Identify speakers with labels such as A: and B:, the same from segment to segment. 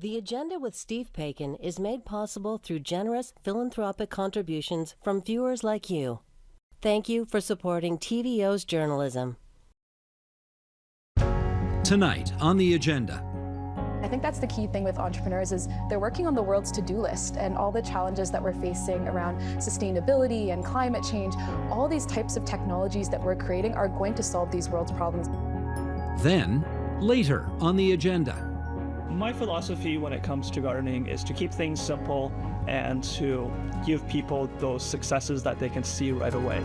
A: The Agenda with Steve Paikin is made possible through generous philanthropic contributions from viewers like you. Thank you for supporting TVO's journalism.
B: Tonight on The Agenda.
C: I think that's the key thing with entrepreneurs is they're working on the world's to-do list, and all the challenges that we're facing around sustainability and climate change, all these types of technologies that we're creating are going to solve these world's problems.
B: Then, later on The Agenda.
D: My philosophy when it comes to gardening is to keep things simple and to give people those successes that they can see right away.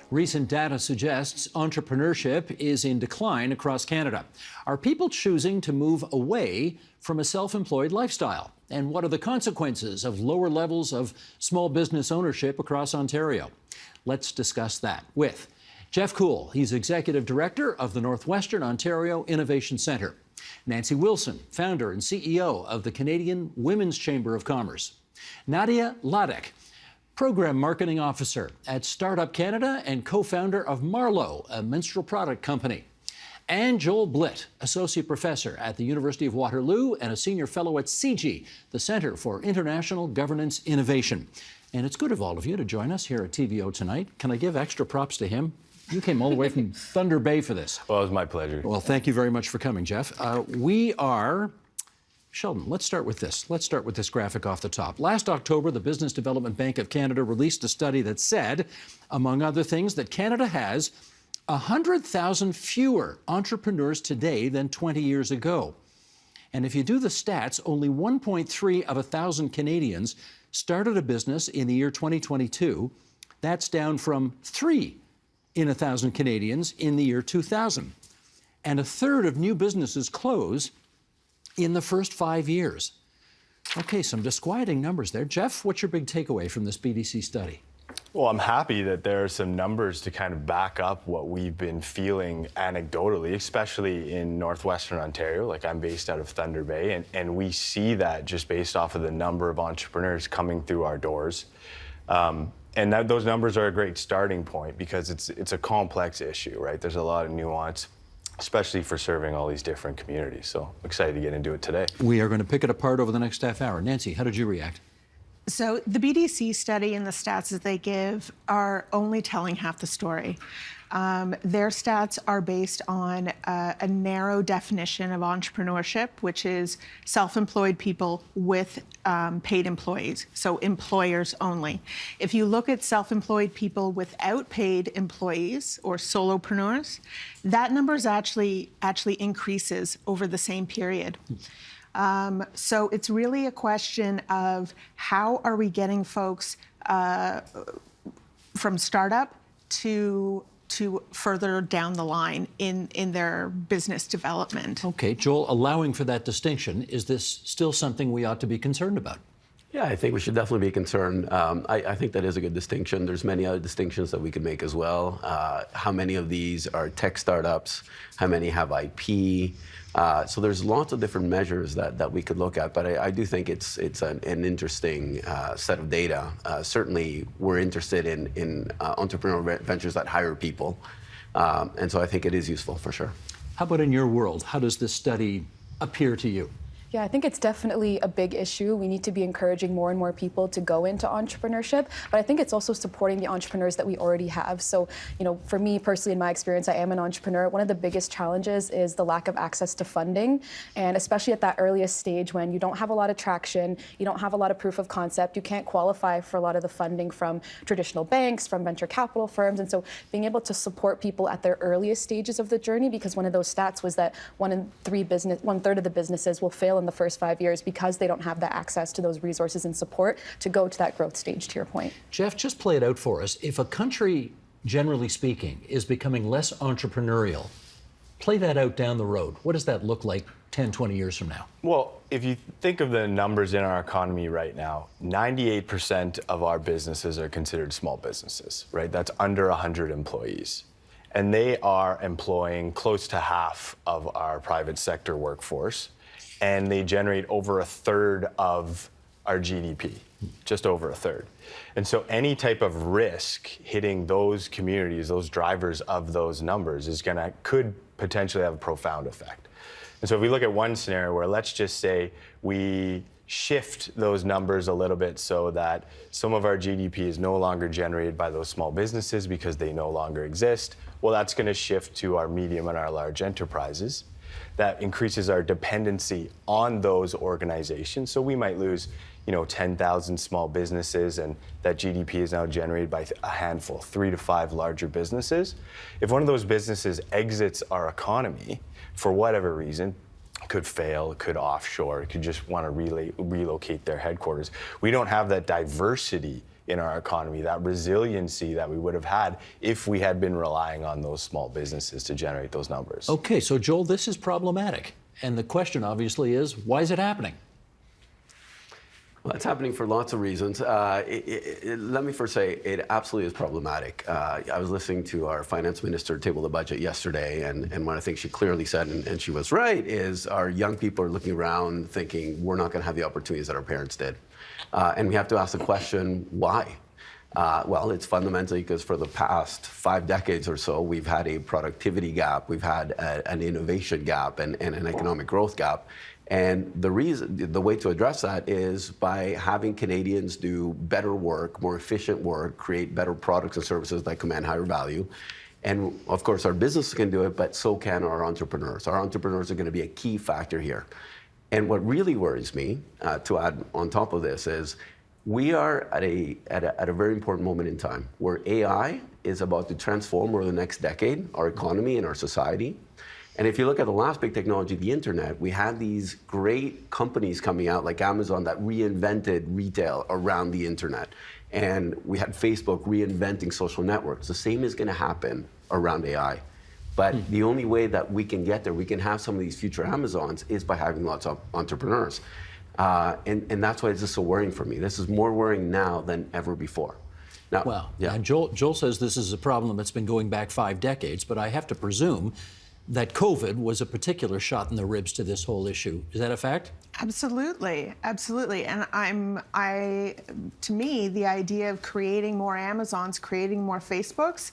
B: Recent data suggests entrepreneurship is in decline across Canada. Are people choosing to move away from a self-employed lifestyle? And what are the consequences of lower levels of small business ownership across Ontario? Let's discuss that with Jeff Cool. He's Executive Director of the Northwestern Ontario Innovation Centre. Nancy Wilson, founder and CEO of the Canadian Women's Chamber of Commerce. Nadia Ladek, Program Marketing Officer at Startup Canada and co-founder of Marlowe, a menstrual product company. And Joel Blitt, Associate Professor at the University of Waterloo and a Senior Fellow at CIGI, the Centre for International Governance Innovation. And it's good of all of you to join us here at TVO tonight. Can I give extra props to him? You came all the way from Thunder Bay for this.
E: Well, it was my pleasure.
B: Well, thank you very much for coming, Jeff. Sheldon, let's start with this. Let's start with this graphic off the top. Last October, the Business Development Bank of Canada released a study that said, among other things, that Canada has 100,000 fewer entrepreneurs today than 20 years ago. And if you do the stats, only 1.3 of 1,000 Canadians started a business in the year 2022. That's down from 3 in 1,000 Canadians in the year 2000. And a third of new businesses close in the first 5 years. Okay, some disquieting numbers there. Jeff, what's your big takeaway from this BDC study?
E: Well, I'm happy that there are some numbers to kind of back up what we've been feeling anecdotally, especially in Northwestern Ontario. Like, I'm based out of Thunder Bay, and we see that just based off of the number of entrepreneurs coming through our doors. And those numbers are a great starting point because it's a complex issue, right? There's a lot of nuance, especially for serving all these different communities. So I'm excited to get into it today. We
B: are going to pick it apart over the next half hour. Nancy, how did you react?
F: So the BDC study and the stats that they give are only telling half the story. Their stats are based on a narrow definition of entrepreneurship, which is self-employed people with paid employees, so employers only. If you look at self-employed people without paid employees or solopreneurs, that number actually increases over the same period. So it's really a question of how are we getting folks from startup to further down the line in their business development.
B: Okay, Joel, allowing for that distinction, is this still something we ought to be concerned about?
G: Yeah, I think we should definitely be concerned. I think that is a good distinction. There's many other distinctions that we could make as well. How many of these are tech startups? How many have IP? So there's lots of different measures that we could look at, but I do think it's an interesting set of data. Certainly, we're interested in entrepreneurial ventures that hire people, and so I think it is useful for sure.
B: How about in your world? How does this study appear to you?
C: Yeah, I think it's definitely a big issue. We need to be encouraging more and more people to go into entrepreneurship, but I think it's also supporting the entrepreneurs that we already have. So, for me personally, in my experience, I am an entrepreneur. One of the biggest challenges is the lack of access to funding, and especially at that earliest stage when you don't have a lot of traction, you don't have a lot of proof of concept, you can't qualify for a lot of the funding from traditional banks, from venture capital firms, and so being able to support people at their earliest stages of the journey, because one of those stats was that 1/3 of the businesses will fail in the first 5 years because they don't have the access to those resources and support to go to that growth stage, to your point.
B: Jeff, just play it out for us. If a country, generally speaking, is becoming less entrepreneurial, play that out down the road. What does that look like 10, 20 years from now?
E: Well, if you think of the numbers in our economy right now, 98% of our businesses are considered small businesses, right? That's under 100 employees. And they are employing close to half of our private sector workforce. And they generate over 1/3 of our GDP, just over a third. And so any type of risk hitting those communities, those drivers of those numbers could potentially have a profound effect. And so if we look at one scenario where, let's just say we shift those numbers a little bit so that some of our GDP is no longer generated by those small businesses because they no longer exist, well, that's going to shift to our medium and our large enterprises. That increases our dependency on those organizations. So we might lose, 10,000 small businesses, and that GDP is now generated by a handful, 3 to 5 larger businesses. If one of those businesses exits our economy for whatever reason, could fail, could offshore, could just want to relocate their headquarters, we don't have that diversity in our economy, that resiliency that we would have had if we had been relying on those small businesses to generate those numbers.
B: Okay, so Joel, this is problematic. And the question obviously is, why is it happening?
G: Well, it's happening for lots of reasons. Let me first say it absolutely is problematic. I was listening to our finance minister table the budget yesterday, and one of the things she clearly said, and she was right, is our young people are looking around thinking we're not going to have the opportunities that our parents did. And we have to ask the question, why? Well, it's fundamentally because for the past 5 decades or so, we've had a productivity gap, we've had an innovation gap, and an economic growth gap. And the way to address that is by having Canadians do better work, more efficient work, create better products and services that command higher value. And of course, our businesses can do it, but so can our entrepreneurs. Our entrepreneurs are going to be a key factor here. And what really worries me, to add on top of this, is we are at a very important moment in time where AI is about to transform over the next decade our economy and our society. And if you look at the last big technology, the internet, we had these great companies coming out like Amazon that reinvented retail around the internet. And we had Facebook reinventing social networks. The same is going to happen around AI. But the only way that we can get there, we can have some of these future Amazons, is by having lots of entrepreneurs. And that's why this is so worrying for me. This is more worrying now than ever before. Now,
B: Well, yeah. And Joel says this is a problem that's been going back 5 decades, but I have to presume that COVID was a particular shot in the ribs to this whole issue. Is that a fact?
F: Absolutely, absolutely. And to me, the idea of creating more Amazons, creating more Facebooks,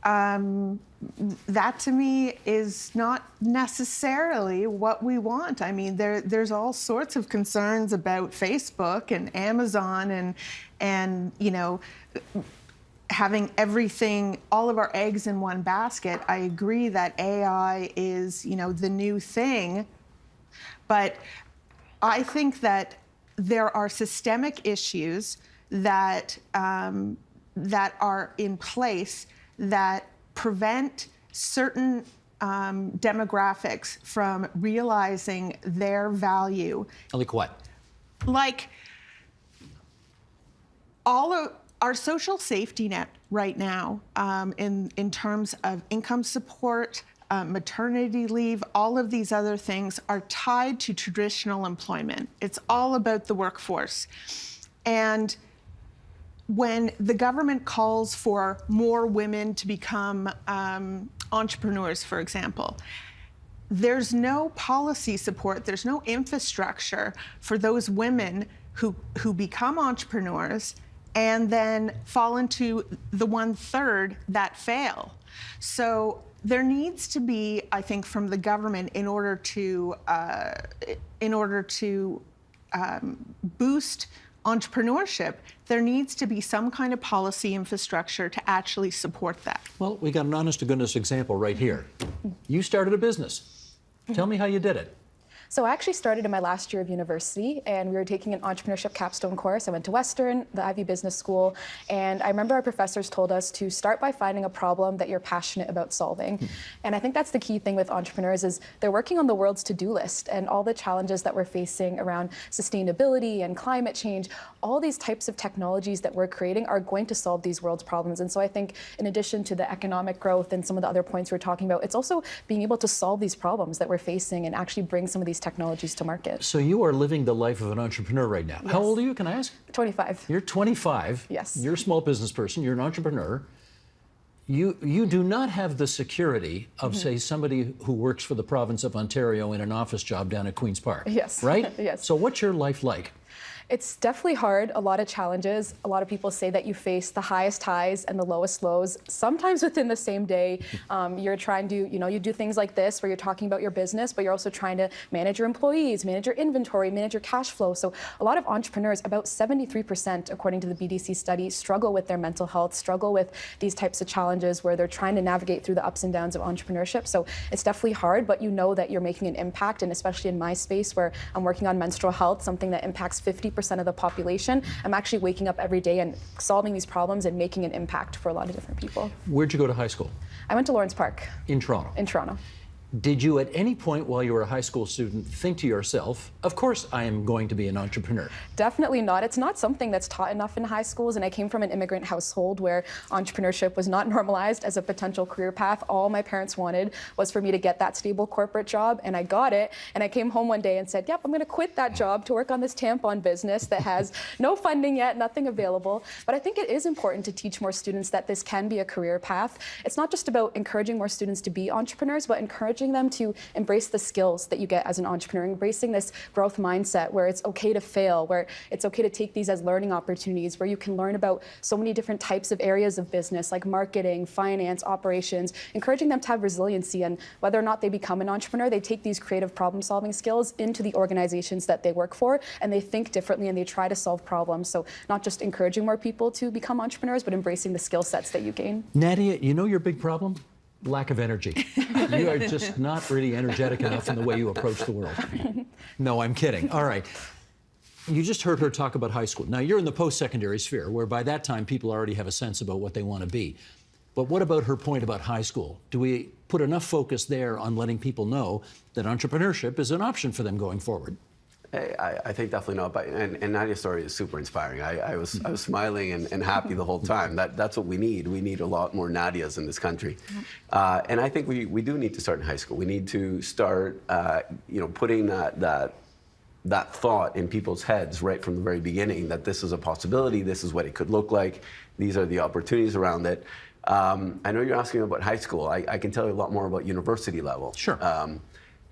F: that to me is not necessarily what we want. I mean, there's all sorts of concerns about Facebook and Amazon and having everything, all of our eggs in one basket. I agree that AI is, the new thing, but I think that there are systemic issues that are in place that prevent certain demographics from realizing their value.
B: Like what?
F: Like all of our social safety net right now, in terms of income support, maternity leave, all of these other things are tied to traditional employment. It's all about the workforce. And when the government calls for more women to become entrepreneurs, for example, there's no policy support, there's no infrastructure for those women who become entrepreneurs and then fall into the 1/3 that fail. So there needs to be, I think, from the government in order to boost entrepreneurship, there needs to be some kind of policy infrastructure to actually support that.
B: Well, we got an honest-to-goodness example right here. You started a business. Tell me how you did it.
C: So I actually started in my last year of university, and we were taking an entrepreneurship capstone course. I went to Western, the Ivy Business School, and I remember our professors told us to start by finding a problem that you're passionate about solving. And I think that's the key thing with entrepreneurs is they're working on the world's to-do list, and all the challenges that we're facing around sustainability and climate change, all these types of technologies that we're creating are going to solve these world's problems. And so I think in addition to the economic growth and some of the other points we're talking about, it's also being able to solve these problems that we're facing and actually bring some of these technologies to market.
B: So you are living the life of an entrepreneur right now.
C: Yes.
B: How old are you, can I ask?
C: 25.
B: You're 25.
C: Yes.
B: You're a small business person. You're an entrepreneur. You do not have the security of, say, somebody who works for the province of Ontario in an office job down at Queen's Park.
C: Yes.
B: Right?
C: Yes.
B: So what's your life like?
C: It's definitely hard, a lot of challenges. A lot of people say that you face the highest highs and the lowest lows, sometimes within the same day. You're trying to, you do things like this where you're talking about your business, but you're also trying to manage your employees, manage your inventory, manage your cash flow. So a lot of entrepreneurs, about 73%, according to the BDC study, struggle with their mental health, struggle with these types of challenges where they're trying to navigate through the ups and downs of entrepreneurship. So it's definitely hard, but you know that you're making an impact, and especially in my space where I'm working on menstrual health, something that impacts 50% of the population, I'm actually waking up every day and solving these problems and making an impact for a lot of different people.
B: Where'd you go to high school?
C: I went to Lawrence Park.
B: In Toronto?
C: In Toronto.
B: Did you at any point while you were a high school student think to yourself, of course I am going to be an entrepreneur?
C: Definitely not. It's not something that's taught enough in high schools, and I came from an immigrant household where entrepreneurship was not normalized as a potential career path. All my parents wanted was for me to get that stable corporate job, and I got it. And I came home one day and said, yep, I'm going to quit that job to work on this tampon business that has no funding yet, nothing available. But I think it is important to teach more students that this can be a career path. It's not just about encouraging more students to be entrepreneurs, but encouraging them to embrace the skills that you get as an entrepreneur, embracing this growth mindset where it's okay to fail, where it's okay to take these as learning opportunities, where you can learn about so many different types of areas of business like marketing, finance, operations, encouraging them to have resiliency, and whether or not they become an entrepreneur, they take these creative problem-solving skills into the organizations that they work for, and they think differently and they try to solve problems. So not just encouraging more people to become entrepreneurs, but embracing the skill sets that you gain.
B: Nadia, you know your big problem? Lack of energy. You are just not really energetic enough in the way you approach the world. No, I'm kidding. All right. You just heard her talk about high school. Now, you're in the post-secondary sphere, where by that time people already have a sense about what they want to be. But what about her point about high school? Do we put enough focus there on letting people know that entrepreneurship is an option for them going forward?
G: I think definitely not. But, and Nadia's story is super inspiring. I was smiling and happy the whole time. That's what we need. We need a lot more Nadias in this country. And I think we do need to start in high school. We need to start putting that thought in people's heads right from the very beginning, that this is a possibility, this is what it could look like, these are the opportunities around it. I know you're asking about high school. I can tell you a lot more about university level.
B: Sure.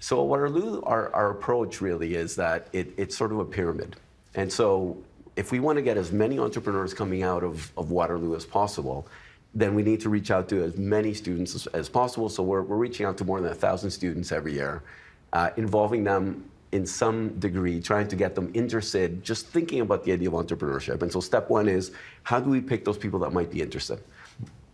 G: So at Waterloo, our approach really is that it's sort of a pyramid. And so if we want to get as many entrepreneurs coming out of Waterloo as possible, then we need to reach out to as many students as possible. So we're reaching out to more than 1,000 students every year, involving them in some degree, trying to get them interested, just thinking about the idea of entrepreneurship. And so step one is, how do we pick those people that might be interested?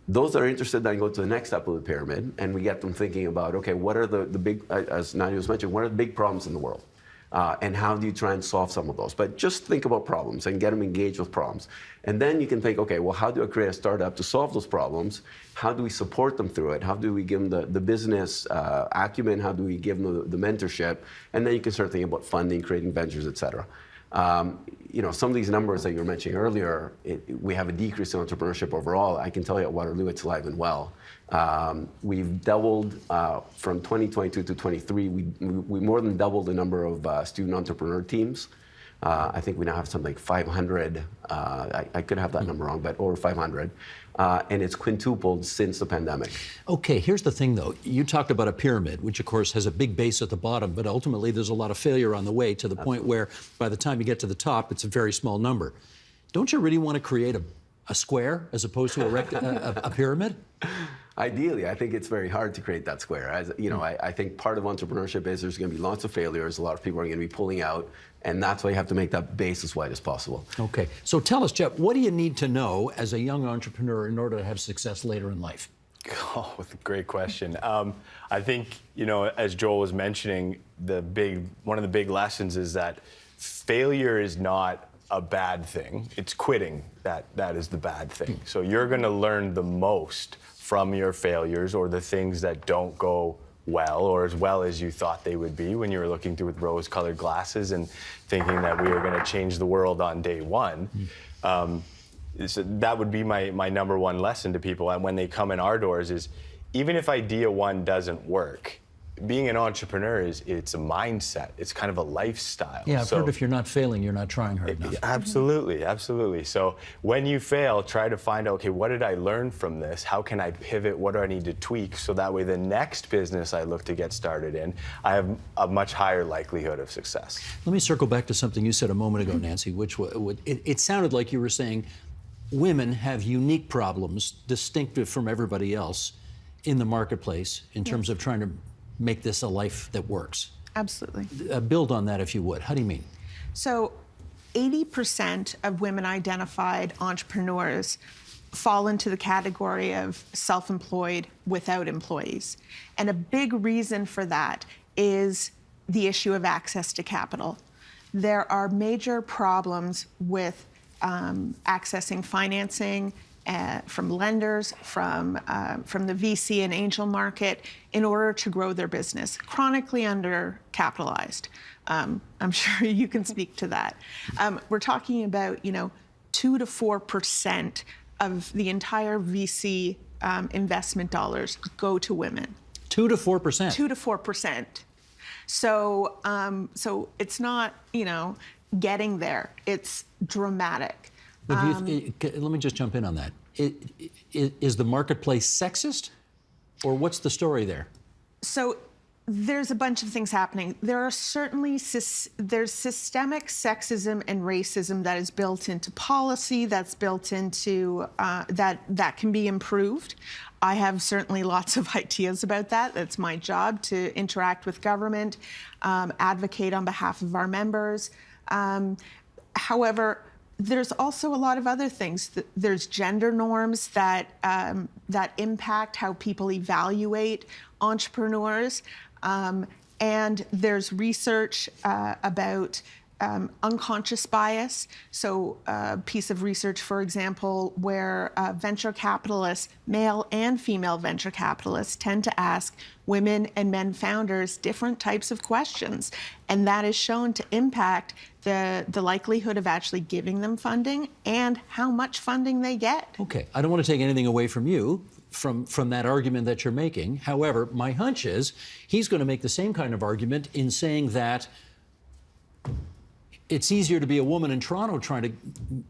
G: Those that are interested then go to the next step of the pyramid, and we get them thinking about, okay, what are the big, as Nadia was mentioning, what are the big problems in the world? And how do you try and solve some of those? But just think about problems and get them engaged with problems. And then you can think, okay, well, how do I create a startup to solve those problems? How do we support them through it? How do we give them the business acumen? How do we give them the mentorship? And then you can start thinking about funding, creating ventures, et cetera. Some of these numbers that you were mentioning earlier, we have a decrease in entrepreneurship overall. I can tell you at Waterloo, it's alive and well. We've doubled from 2022 to 23. We more than doubled the number of student entrepreneur teams. I think we now have something like 500. I could have that number wrong, but over 500. And it's quintupled since the pandemic.
B: Okay, here's the thing though. You talked about a pyramid, which of course has a big base at the bottom, but ultimately there's a lot of failure on the way to the point where by the time you get to the top, it's a very small number. Don't you really want to create a square as opposed to a pyramid?
G: Ideally, I think it's very hard to create that square. I think part of entrepreneurship is there's going to be lots of failures. A lot of people are going to be pulling out, and that's why you have to make that base as wide as possible.
B: Okay, so tell us, Jeff, what do you need to know as a young entrepreneur in order to have success later in life?
E: Oh, that's a great question. I think, as Joel was mentioning, one of the big lessons is that failure is not a bad thing. It's quitting that is the bad thing. So you're going to learn the most from your failures or the things that don't go well or as well as you thought they would be when you were looking through with rose-colored glasses and thinking that we were going to change the world on day one. So that would be my number one lesson to people when they come in our doors is, even if idea one doesn't work, being an entrepreneur it's a mindset. It's kind of a lifestyle.
B: Yeah, I've heard if you're not failing, you're not trying hard enough.
E: Absolutely, absolutely. So when you fail, try to find out, okay, what did I learn from this? How can I pivot? What do I need to tweak? So that way the next business I look to get started in, I have a much higher likelihood of success.
B: Let me circle back to something you said a moment ago, Nancy, which it sounded like you were saying women have unique problems, distinctive from everybody else in the marketplace in terms of trying to make this a life that works.
F: Absolutely.
B: Build on that if you would. How do you mean?
F: So 80% of women identified entrepreneurs fall into the category of self-employed without employees. And a big reason for that is the issue of access to capital. There are major problems with accessing financing from lenders, from the VC and angel market in order to grow their business. Chronically undercapitalized. I'm sure you can speak to that. We're talking about 2 to 4% of the entire VC investment dollars go to women.
B: 2 to 4%.
F: 2 to 4%. So it's not getting there. It's dramatic.
B: But let me just jump in on that. Is the marketplace sexist, or what's the story there?
F: So there's a bunch of things happening. There are certainly there's systemic sexism and racism that is built into policy, that's built into that can be improved. I have certainly lots of ideas about that. That's my job, to interact with government, advocate on behalf of our members. However, there's also a lot of other things. There's gender norms that impact how people evaluate entrepreneurs. And there's research about unconscious bias. So a piece of research, for example, where venture capitalists, male and female venture capitalists, tend to ask women and men founders different types of questions. And that is shown to impact the likelihood of actually giving them funding and how much funding they get.
B: Okay, I don't want to take anything away from you, from that argument that you're making. However, my hunch is he's going to make the same kind of argument in saying that it's easier to be a woman in Toronto trying to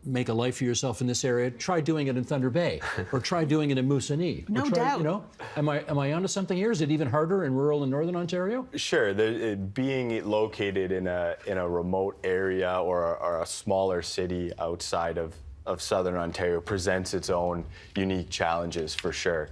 B: make a life for yourself in this area. Try doing it in Thunder Bay, or try doing it in Moosonee.
F: No doubt.
B: Am I onto something here? Is it even harder in rural and northern Ontario?
E: Sure. Being located in a remote area or a smaller city outside of southern Ontario presents its own unique challenges, for sure.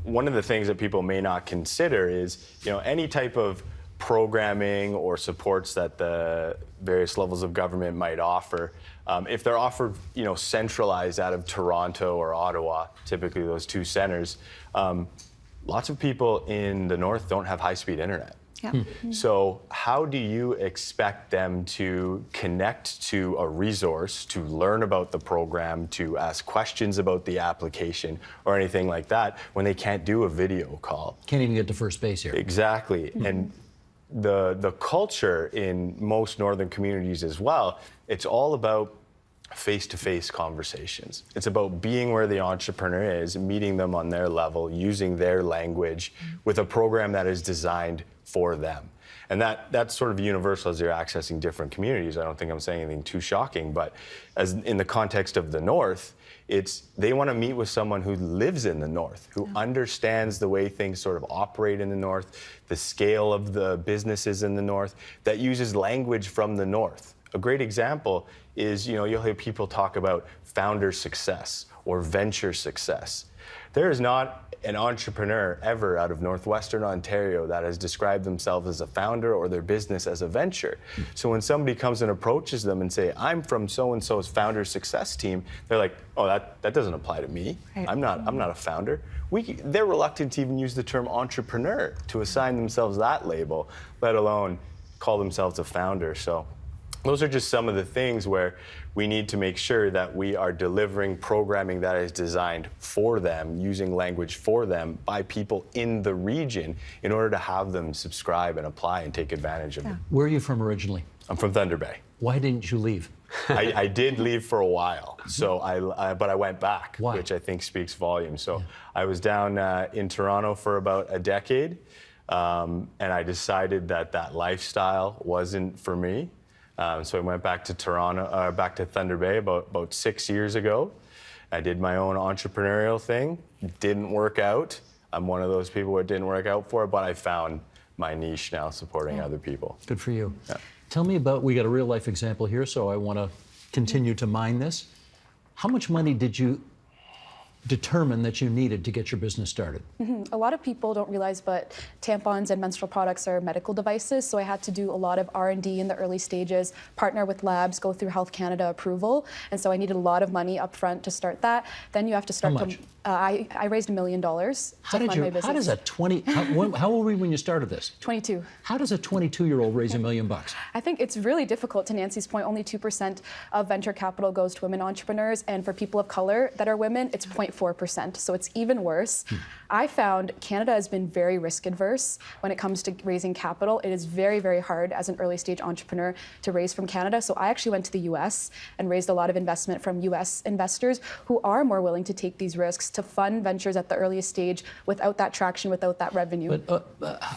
E: One of the things that people may not consider is, any type of programming or supports that the various levels of government might offer. If they're offered, centralized out of Toronto or Ottawa, typically those two centers, lots of people in the north don't have high-speed internet.
F: Yeah.
E: So how do you expect them to connect to a resource, to learn about the program, to ask questions about the application or anything like that when they can't do a video call?
B: Can't even get to first base here.
E: Exactly. And the culture in most northern communities as well, it's all about face-to-face conversations. It's about being where the entrepreneur is, meeting them on their level, using their language with a program that is designed for them. And that's sort of universal as you're accessing different communities. I don't think I'm saying anything too shocking, but as in the context of the North, they want to meet with someone who lives in the North, who understands the way things sort of operate in the North, the scale of the businesses in the North, that uses language from the North. A great example is, you'll hear people talk about founder success or venture success. There is not an entrepreneur ever out of Northwestern Ontario that has described themselves as a founder or their business as a venture. So when somebody comes and approaches them and say, I'm from so-and-so's founder success team, they're like, oh, that doesn't apply to me. Right. I'm not a founder. They're reluctant to even use the term entrepreneur to assign themselves that label, let alone call themselves a founder. So those are just some of the things where we need to make sure that we are delivering programming that is designed for them, using language for them by people in the region in order to have them subscribe and apply and take advantage of it.
B: Where are you from originally?
E: I'm from Thunder Bay.
B: Why didn't you leave?
E: I did leave for a while, so but I went back,
B: Why?
E: which I think speaks volumes. So I was down in Toronto for about a decade. And I decided that that lifestyle wasn't for me. So I went back to Toronto, back to Thunder Bay about 6 years ago. I did my own entrepreneurial thing. Didn't work out. I'm one of those people who it didn't work out for, but I found my niche now supporting other people.
B: Good for you. Yeah. Tell me about, we got a real life example here, so I want to continue to mine this. How much money did you determine that you needed to get your business started?
C: A lot of people don't realize, but tampons and menstrual products are medical devices, so I had to do a lot of R&D in the early stages, partner with labs, go through Health Canada approval, and so I needed a lot of money up front to start that. Then you have to start.
B: How much?
C: I raised $1 million to fund my business.
B: How does a how old were you when you started this?
C: 22.
B: How does a 22-year-old raise $1 million?
C: I think it's really difficult. To Nancy's point, only 2% of venture capital goes to women entrepreneurs, and for people of color that are women, it's 0.4%. So it's even worse. I found Canada has been very risk adverse when it comes to raising capital. It is very, very hard as an early stage entrepreneur to raise from Canada. So I actually went to the US and raised a lot of investment from US investors who are more willing to take these risks to fund ventures at the earliest stage without that traction, without that revenue.
B: But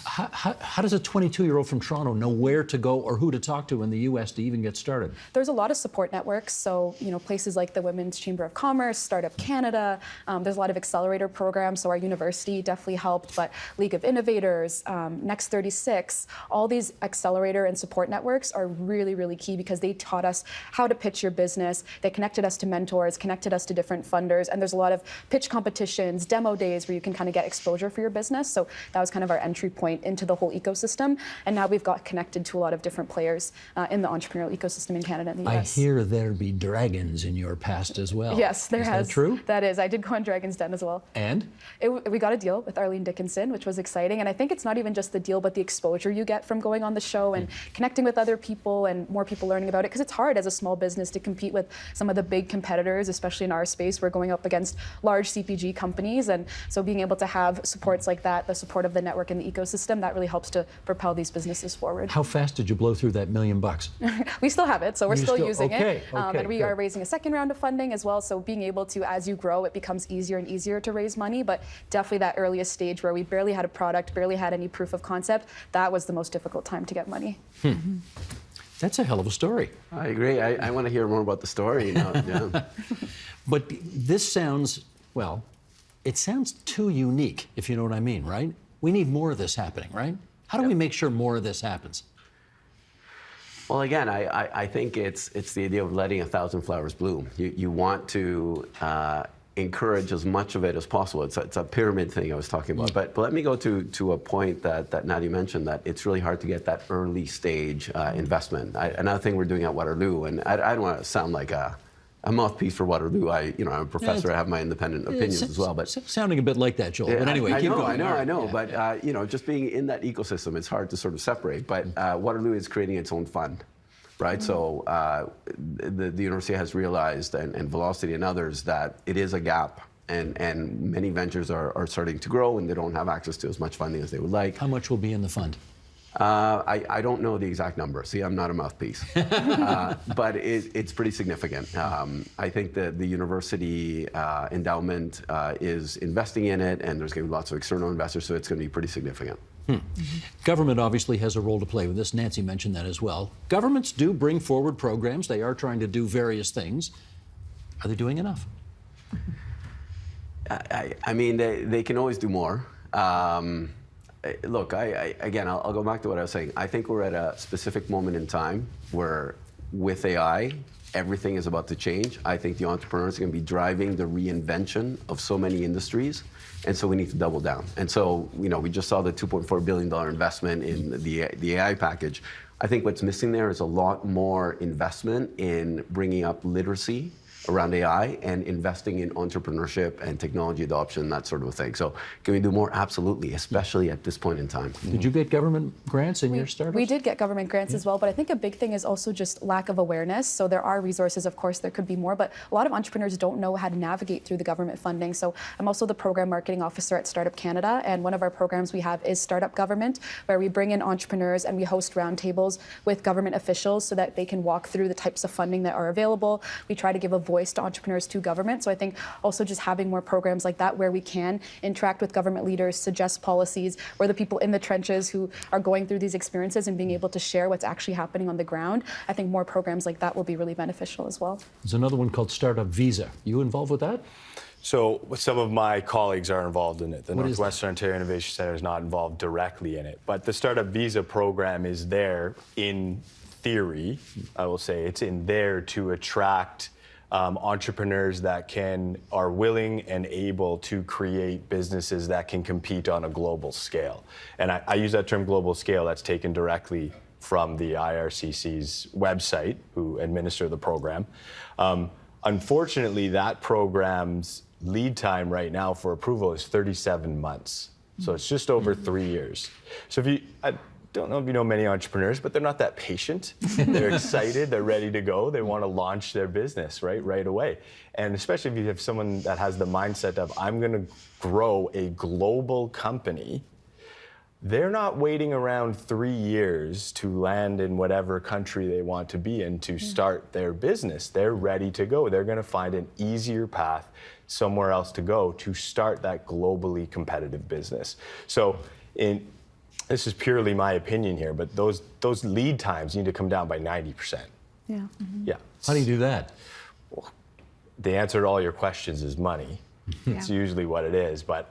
B: how does a 22-year-old from Toronto know where to go or who to talk to in the US to even get started?
C: There's a lot of support networks. So, places like the Women's Chamber of Commerce, Startup Canada, there's a lot of accelerator programs. So our university definitely helped, but League of Innovators, Next 36, all these accelerator and support networks are really, really key because they taught us how to pitch your business. They connected us to mentors, connected us to different funders, and there's a lot of pitch competitions, demo days where you can kind of get exposure for your business. So that was kind of our entry point into the whole ecosystem. And now we've got connected to a lot of different players in the entrepreneurial ecosystem in Canada and the US.
B: I hear there be dragons in your past as well.
C: Yes, there has.
B: Is that true?
C: That is. I did go on Dragon's Den as well.
B: And?
C: We got a deal with Arlene Dickinson, which was exciting. And I think it's not even just the deal, but the exposure you get from going on the show and connecting with other people and more people learning about it. Because it's hard as a small business to compete with some of the big competitors, especially in our space. We're going up against large CPG companies. And so being able to have supports like that, the support of the network and the ecosystem, that really helps to propel these businesses forward.
B: How fast did you blow through that $1 million?
C: We still have it, so we're still using it. And we
B: good.
C: are raising a second round of funding as well. So being able to, as you grow, it becomes easier and easier to raise money. But definitely that earliest stage where we barely had a product, barely had any proof of concept, that was the most difficult time to get money.
B: That's a hell of a story.
G: I agree. I want to hear more about the story. Yeah.
B: But this sounds, well, it sounds too unique, if you know what I mean, right? We need more of this happening, right? How do we make sure more of this happens?
G: Well, again, I think it's the idea of letting 1,000 flowers bloom. You want to encourage as much of it as possible. It's a pyramid thing I was talking about. But let me go to a point that Nadia mentioned, that it's really hard to get that early stage investment. Another thing we're doing at Waterloo, and I don't want to sound like a mouthpiece for Waterloo. I'm a professor. I have my independent opinions as well. But
B: sounding a bit like that, Joel. But anyway, keep going.
G: I know. Yeah. But just being in that ecosystem, it's hard to sort of separate. But Waterloo is creating its own fund, right? So the university has realized, and Velocity and others, that it is a gap. And many ventures are starting to grow, and they don't have access to as much funding as they would like.
B: How much will be in the fund?
G: I don't know the exact number. See, I'm not a mouthpiece. But it's pretty significant. I think that the university endowment is investing in it, and there's going to be lots of external investors, so it's going to be pretty significant.
B: Government obviously has a role to play with this. Nancy mentioned that as well. Governments do bring forward programs. They are trying to do various things. Are they doing enough?
G: I mean, they can always do more. Look, again, I'll go back to what I was saying. I think we're at a specific moment in time where, with AI, everything is about to change. I think the entrepreneurs are going to be driving the reinvention of so many industries, and so we need to double down. And so, we just saw the $2.4 billion investment in the AI package. I think what's missing there is a lot more investment in bringing up literacy around AI and investing in entrepreneurship and technology adoption, that sort of thing. So can we do more? Absolutely, especially at this point in time.
B: Did you get government grants in your startups?
C: We did get government grants as well, but I think a big thing is also just lack of awareness. So there are resources, of course, there could be more, but a lot of entrepreneurs don't know how to navigate through the government funding. So I'm also the program marketing officer at Startup Canada, and one of our programs we have is Startup Government, where we bring in entrepreneurs and we host roundtables with government officials so that they can walk through the types of funding that are available. We try to give a voice voice to entrepreneurs, to government. So I think also just having more programs like that where we can interact with government leaders, suggest policies, where the people in the trenches who are going through these experiences and being able to share what's actually happening on the ground. I think more programs like that will be really beneficial as well.
B: There's another one called Startup Visa. You involved with that?
E: So some of my colleagues are involved in it. The
B: What is
E: Northwestern Ontario Innovation Centre is not involved directly in it. But the Startup Visa program is there in theory, I will say. It's in there to attract entrepreneurs that are willing and able to create businesses that can compete on a global scale. And I use that term global scale, that's taken directly from the IRCC's website, who administer the program. Unfortunately, that program's lead time right now for approval is 37 months. So it's just over 3 years. So I don't know if you know many entrepreneurs, but they're not that patient. They're excited, they're ready to go. They want to launch their business right away. And especially if you have someone that has the mindset of, I'm going to grow a global company, they're not waiting around 3 years to land in whatever country they want to be in to start their business. They're ready to go. They're going to find an easier path somewhere else to go to start that globally competitive business. So this is purely my opinion here, but those lead times need to come down by 90%.
F: Yeah.
E: Yeah.
B: How do you do that?
E: The answer to all your questions is money. It's usually what it is. But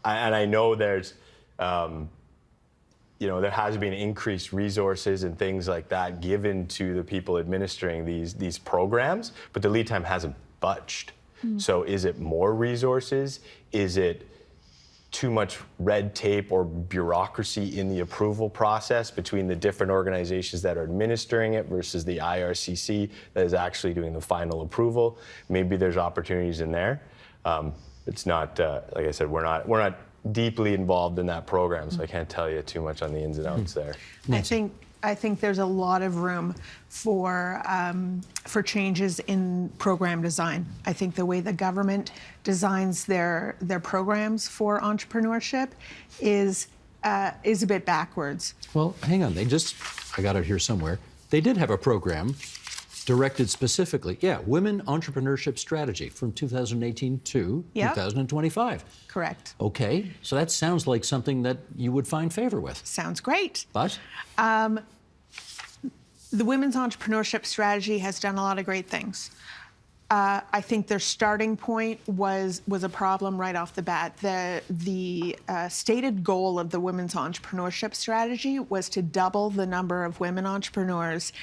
E: I know there's, there has been increased resources and things like that given to the people administering these programs, but the lead time hasn't budged. So is it more resources? Is it too much red tape or bureaucracy in the approval process between the different organizations that are administering it versus the IRCC that is actually doing the final approval? Maybe there's opportunities in there. It's not, like I said, we're not deeply involved in that program, so I can't tell you too much on the ins and outs there.
F: I think there's a lot of room for changes in program design. I think the way the government designs their programs for entrepreneurship is a bit backwards.
B: Well, hang on. I got it here somewhere. They did have a program directed specifically, Women Entrepreneurship Strategy from 2018 to 2025.
F: Correct.
B: Okay, so that sounds like something that you would find favor with.
F: Sounds great.
B: But?
F: The Women's Entrepreneurship Strategy has done a lot of great things. I think their starting point was a problem right off the bat. The stated goal of the Women's Entrepreneurship Strategy was to double the number of women entrepreneurs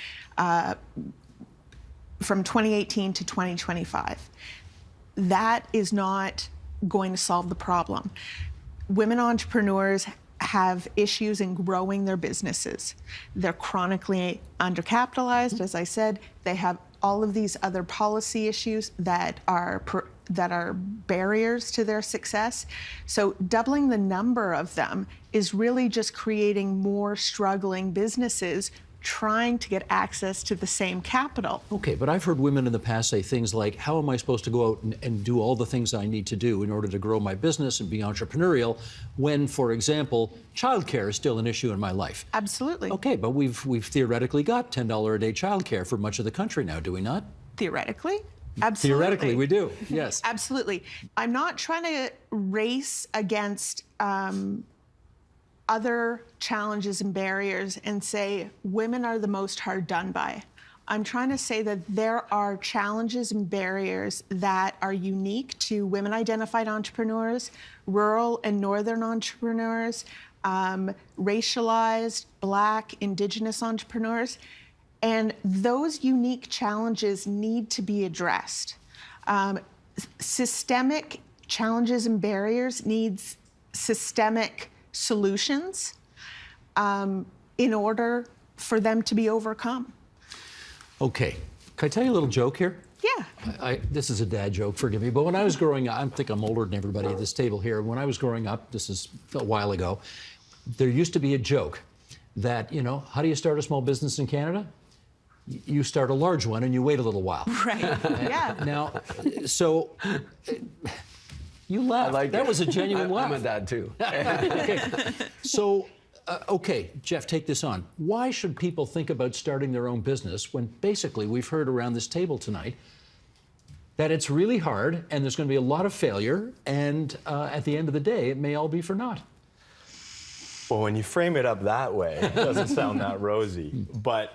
F: from 2018 to 2025. That is not going to solve the problem. Women entrepreneurs have issues in growing their businesses. They're chronically undercapitalized, as I said. They have all of these other policy issues that are barriers to their success. So doubling the number of them is really just creating more struggling businesses trying to get access to the same capital.
B: Okay, but I've heard women in the past say things like, how am I supposed to go out and do all the things I need to do in order to grow my business and be entrepreneurial when, for example, childcare is still an issue in my life?
F: Absolutely.
B: Okay, but we've theoretically got $10 a day childcare for much of the country now, do we not?
F: Theoretically? Absolutely.
B: Theoretically, we do, yes.
F: Absolutely. I'm not trying to race against other challenges and barriers and say women are the most hard done by. I'm trying to say that there are challenges and barriers that are unique to women-identified entrepreneurs, rural and northern entrepreneurs, racialized, Black, Indigenous entrepreneurs, and those unique challenges need to be addressed. Systemic challenges and barriers needs systemic solutions in order for them to be overcome.
B: Okay, can I tell you a little joke here?
F: Yeah.
B: This is a dad joke, forgive me, but when I was growing up, I think I'm older than everybody at this table here. When I was growing up, this is a while ago, there used to be a joke that, how do you start a small business in Canada? You start a large one and you wait a little while.
F: Right, yeah.
B: Now, so... You laughed.
G: Like
B: that was a genuine laugh.
G: I'm a dad too.
B: Okay. So, Jeff, take this on. Why should people think about starting their own business when basically we've heard around this table tonight that it's really hard and there's going to be a lot of failure, and at the end of the day, it may all be for naught.
E: Well, when you frame it up that way, it doesn't sound that rosy. But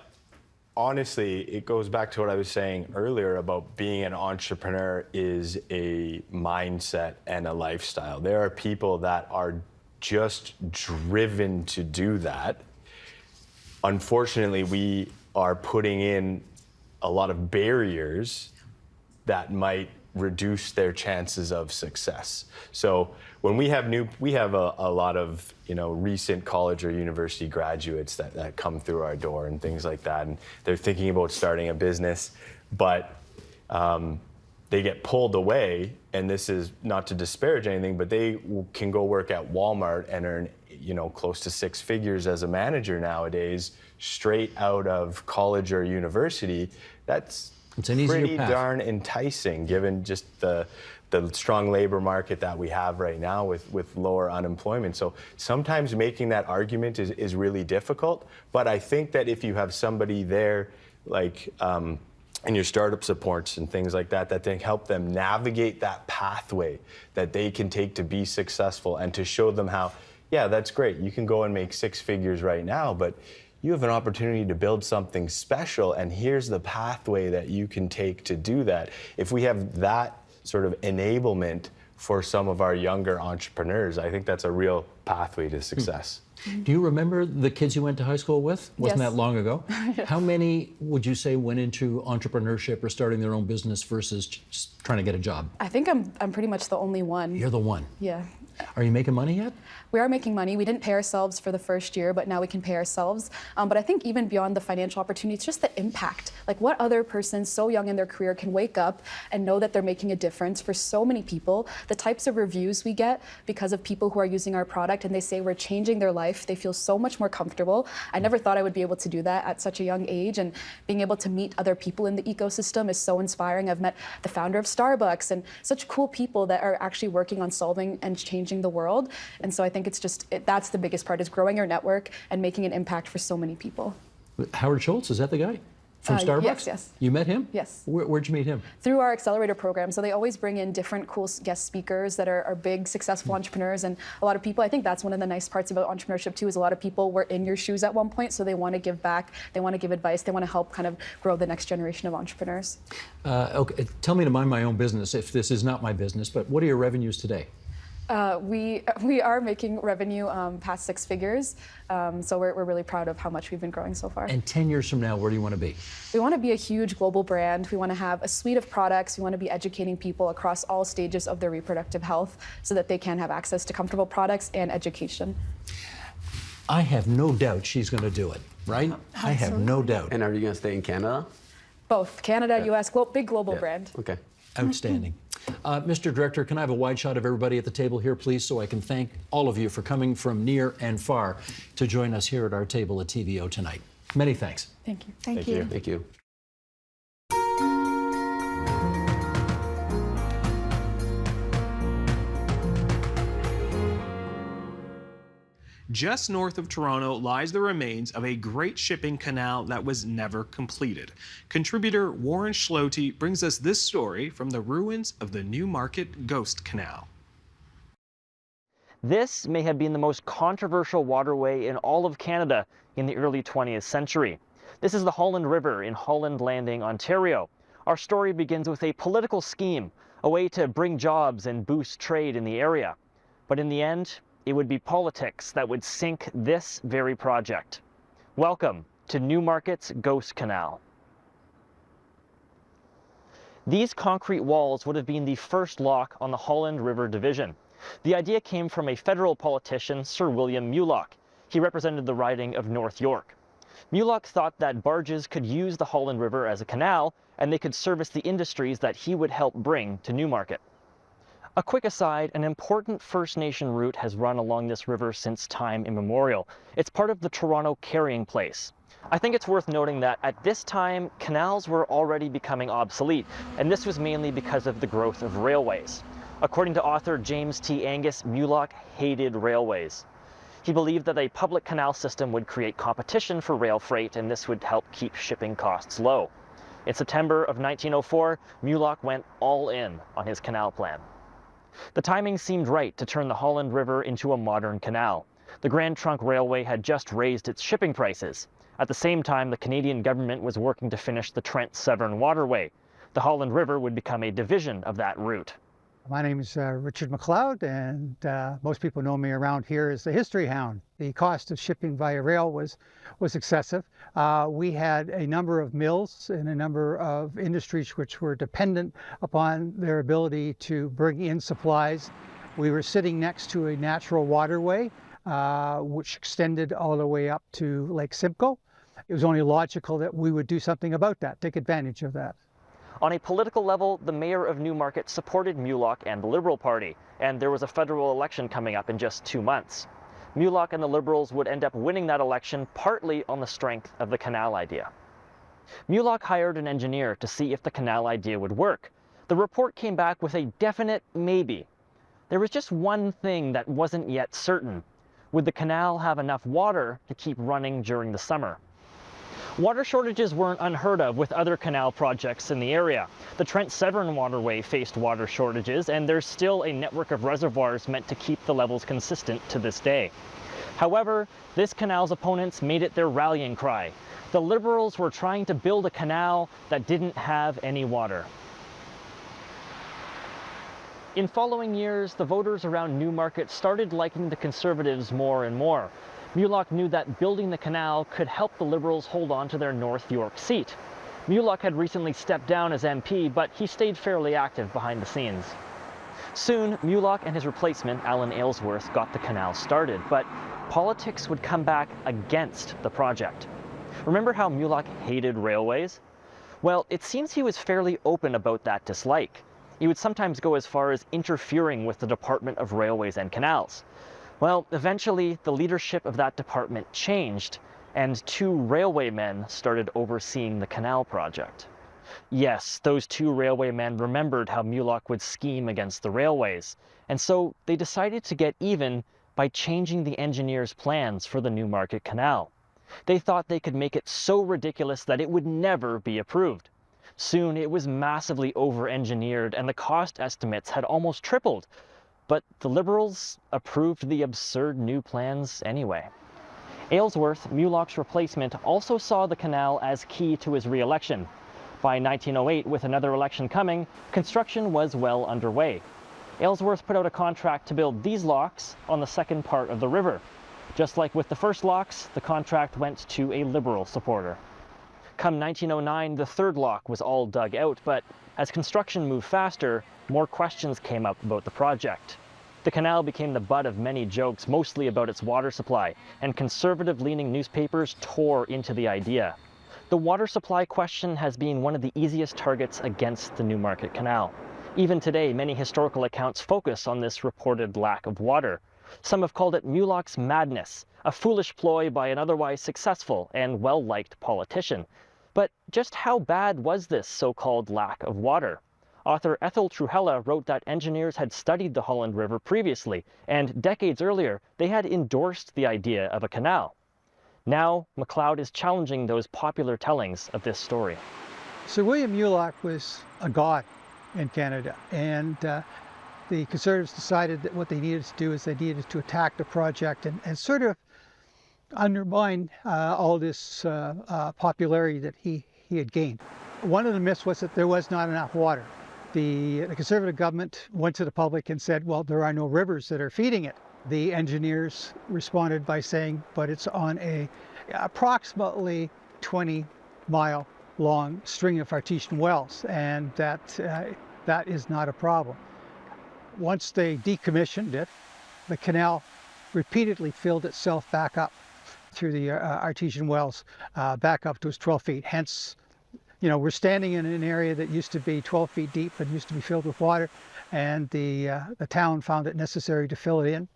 E: honestly, it goes back to what I was saying earlier about being an entrepreneur is a mindset and a lifestyle. There are people that are just driven to do that. Unfortunately, we are putting in a lot of barriers that might reduce their chances of success. So when we have a lot of recent college or university graduates that come through our door and things like that, and they're thinking about starting a business, but they get pulled away, and this is not to disparage anything, but they can go work at Walmart and earn close to 6 figures as a manager nowadays, straight out of college or university. It's an pretty darn enticing, given just the strong labor market that we have right now with lower unemployment. So sometimes making that argument is really difficult, but I think that if you have somebody there, like in your startup supports and things like that, that they help them navigate that pathway that they can take to be successful, and to show them how, yeah, that's great, you can go and make 6 figures right now, but you have an opportunity to build something special, and here's the pathway that you can take to do that. If we have that sort of enablement for some of our younger entrepreneurs, I think that's a real pathway to success.
B: Do you remember the kids you went to high school with? Wasn't
C: Yes.
B: that long ago?
C: Yes.
B: How many would you say went into entrepreneurship or starting their own business versus just trying to get a job?
C: I think I'm pretty much the only one.
B: You're the one.
C: Yeah.
B: Are you making money yet?
C: We are making money. We didn't pay ourselves for the first year, but now we can pay ourselves. But I think even beyond the financial opportunity, it's just the impact. Like, what other person so young in their career can wake up and know that they're making a difference for so many people? The types of reviews we get because of people who are using our product and they say we're changing their life. They feel so much more comfortable. I never thought I would be able to do that at such a young age, and being able to meet other people in the ecosystem is so inspiring. I've met the founder of Starbucks and such cool people that are actually working on solving and changing the world. And so I think it's just, that's the biggest part, is growing your network and making an impact for so many people.
B: Howard Schultz, is that the guy from Starbucks?
C: Yes.
B: You met him?
C: Yes.
B: Where'd you meet him?
C: Through our accelerator program. So they always bring in different cool guest speakers that are big, successful entrepreneurs, and a lot of people. I think that's one of the nice parts about entrepreneurship too, is a lot of people were in your shoes at one point, so they want to give back, they want to give advice, they want to help kind of grow the next generation of entrepreneurs.
B: Okay, tell me to mind my own business if this is not my business, but what are your revenues today?
C: We are making revenue past 6 figures, so we're really proud of how much we've been growing so far.
B: And 10 years from now, where do you want to be?
C: We want to be a huge global brand. We want to have a suite of products. We want to be educating people across all stages of their reproductive health so that they can have access to comfortable products and education.
B: I have no doubt she's going to do it, right? I have no doubt.
G: And are you going to stay in Canada?
C: Both Canada, US, big global brand.
G: Okay.
B: Outstanding. Mr. Director, can I have a wide shot of everybody at the table here, please, so I can thank all of you for coming from near and far to join us here at our table at TVO tonight. Many thanks.
C: Thank you.
F: Thank you.
G: Thank you.
H: Just north of Toronto lies the remains of a great shipping canal that was never completed. Contributor Warren Schlote brings us this story from the ruins of the Newmarket Ghost Canal.
I: This may have been the most controversial waterway in all of Canada in the early 20th century. This is the Holland River in Holland Landing, Ontario. Our story begins with a political scheme, a way to bring jobs and boost trade in the area. But in the end, it would be politics that would sink this very project. Welcome to Newmarket's Ghost Canal. These concrete walls would have been the first lock on the Holland River Division. The idea came from a federal politician, Sir William Mulock. He represented the riding of North York. Mulock thought that barges could use the Holland River as a canal, and they could service the industries that he would help bring to Newmarket. A quick aside, an important First Nation route has run along this river since time immemorial. It's part of the Toronto carrying place. I think it's worth noting that at this time, canals were already becoming obsolete, and this was mainly because of the growth of railways. According to author James T. Angus, Mulock hated railways. He believed that a public canal system would create competition for rail freight, and this would help keep shipping costs low. In September of 1904, Mulock went all in on his canal plan. The timing seemed right to turn the Holland River into a modern canal. The Grand Trunk Railway had just raised its shipping prices. At the same time, the Canadian government was working to finish the Trent-Severn Waterway. The Holland River would become a division of that route.
J: My name is Richard McLeod, and most people know me around here as the History Hound. The cost of shipping via rail was excessive. We had a number of mills and a number of industries which were dependent upon their ability to bring in supplies. We were sitting next to a natural waterway, which extended all the way up to Lake Simcoe. It was only logical that we would do something about that, take advantage of that.
I: On a political level, the mayor of Newmarket supported Mulock and the Liberal Party, and there was a federal election coming up in just 2 months. Mulock and the Liberals would end up winning that election partly on the strength of the canal idea. Mulock hired an engineer to see if the canal idea would work. The report came back with a definite maybe. There was just one thing that wasn't yet certain. Would the canal have enough water to keep running during the summer? Water shortages weren't unheard of with other canal projects in the area. The Trent-Severn Waterway faced water shortages, and there's still a network of reservoirs meant to keep the levels consistent to this day. However, this canal's opponents made it their rallying cry. The Liberals were trying to build a canal that didn't have any water. In following years, the voters around Newmarket started liking the Conservatives more and more. Mulock knew that building the canal could help the Liberals hold on to their North York seat. Mulock had recently stepped down as MP, but he stayed fairly active behind the scenes. Soon, Mulock and his replacement, Alan Aylesworth, got the canal started, but politics would come back against the project. Remember how Mulock hated railways? Well, it seems he was fairly open about that dislike. He would sometimes go as far as interfering with the Department of Railways and Canals. Well, eventually, the leadership of that department changed, and 2 railwaymen started overseeing the canal project. Yes, those 2 railwaymen remembered how Mulock would scheme against the railways, and so they decided to get even by changing the engineers' plans for the Newmarket Canal. They thought they could make it so ridiculous that it would never be approved. Soon, it was massively over-engineered, and the cost estimates had almost tripled. But the Liberals approved the absurd new plans anyway. Aylesworth, Mulock's replacement, also saw the canal as key to his re-election. By 1908, with another election coming, construction was well underway. Aylesworth put out a contract to build these locks on the second part of the river. Just like with the first locks, the contract went to a Liberal supporter. Come 1909, the third lock was all dug out, but as construction moved faster, more questions came up about the project. The canal became the butt of many jokes, mostly about its water supply, and conservative-leaning newspapers tore into the idea. The water supply question has been one of the easiest targets against the Newmarket Canal. Even today, many historical accounts focus on this reported lack of water. Some have called it Mulock's madness, a foolish ploy by an otherwise successful and well-liked politician. But just how bad was this so-called lack of water? Author Ethel Truhella wrote that engineers had studied the Holland River previously, and decades earlier, they had endorsed the idea of a canal. Now, MacLeod is challenging those popular tellings of this story.
J: Sir William Mulock was a god in Canada, and the Conservatives decided that what they needed to do is they needed to attack the project and sort of undermine all this popularity that he had gained. One of the myths was that there was not enough water. The Conservative government went to the public and said, well, there are no rivers that are feeding it. The engineers responded by saying, but it's on a approximately 20-mile long string of artesian wells, and that is not a problem. Once they decommissioned it, the canal repeatedly filled itself back up through the artesian wells, back up to its 12 feet. Hence, you know, we're standing in an area that used to be 12 feet deep and used to be filled with water, and the town found it necessary to fill it in.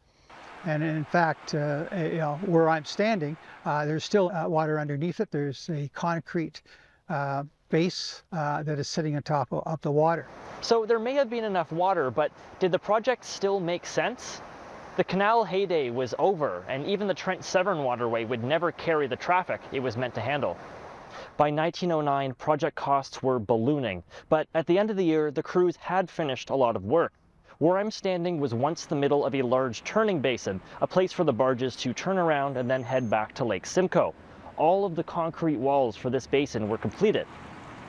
J: And in fact, you know, where I'm standing, there's still water underneath it. There's a concrete base that is sitting on top of the water.
I: So there may have been enough water, but did the project still make sense? The canal heyday was over, and even the Trent-Severn waterway would never carry the traffic it was meant to handle. By 1909, project costs were ballooning, but at the end of the year, the crews had finished a lot of work. Where I'm standing was once the middle of a large turning basin, a place for the barges to turn around and then head back to Lake Simcoe. All of the concrete walls for this basin were completed.